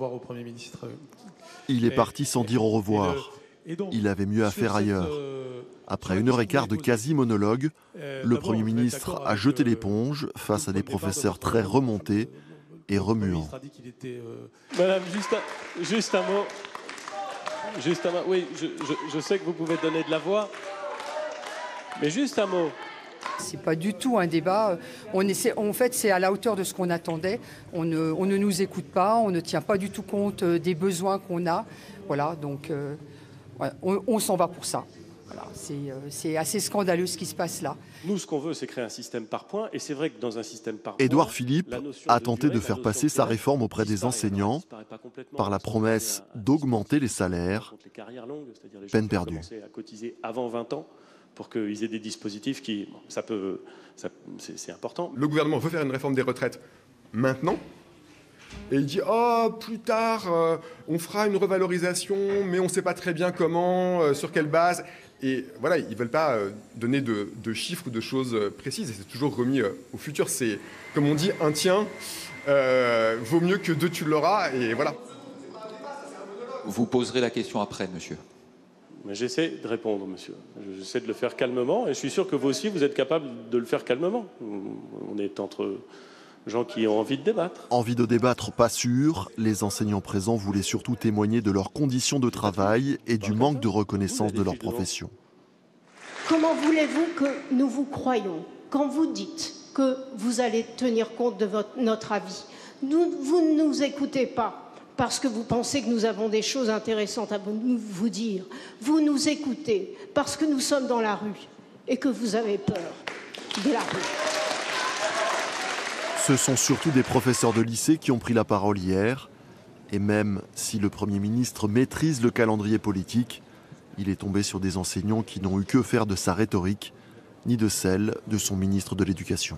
revoir au Premier ministre. Il est parti sans dire au revoir. Il avait mieux à faire ailleurs. Après 1h15 de quasi-monologue, le Premier ministre a jeté l'éponge face à des professeurs très remontés et remuants. Madame, juste un mot. Juste un mot. Oui, je sais que vous pouvez donner de la voix, mais juste un mot. C'est pas du tout un débat. En fait, c'est à la hauteur de ce qu'on attendait. On ne nous écoute pas, on ne tient pas du tout compte des besoins qu'on a. Voilà, donc voilà, on s'en va pour ça. Voilà, c'est assez scandaleux ce qui se passe là. Nous, ce qu'on veut, c'est créer un système par points. Et c'est vrai que dans un système par points... Édouard Philippe a tenté de faire passer sa réforme auprès des enseignants par la promesse d'augmenter les salaires. Peine perdue. À cotiser avant 20 ans pour qu'ils aient des dispositifs qui... c'est important. Le gouvernement veut faire une réforme des retraites maintenant. Et il dit « Oh, plus tard, on fera une revalorisation, mais on ne sait pas très bien comment, sur quelle base. » Et voilà, ils ne veulent pas donner de chiffres ou de choses précises. Et c'est toujours remis au futur. C'est, comme on dit, un tien vaut mieux que deux tu l'auras. Et voilà. Vous poserez la question après, monsieur. Mais j'essaie de répondre, monsieur. J'essaie de le faire calmement. Et je suis sûr que vous aussi, vous êtes capable de le faire calmement. On est entre... gens qui ont envie de débattre. Envie de débattre, pas sûr. Les enseignants présents voulaient surtout témoigner de leurs conditions de travail et du manque de reconnaissance de leur profession. Comment voulez-vous que nous vous croyions quand vous dites que vous allez tenir compte de notre avis? Vous ne nous écoutez pas parce que vous pensez que nous avons des choses intéressantes à vous dire. Vous nous écoutez parce que nous sommes dans la rue et que vous avez peur de la rue. Ce sont surtout des professeurs de lycée qui ont pris la parole hier. Et même si le Premier ministre maîtrise le calendrier politique, il est tombé sur des enseignants qui n'ont eu que faire de sa rhétorique, ni de celle de son ministre de l'Éducation.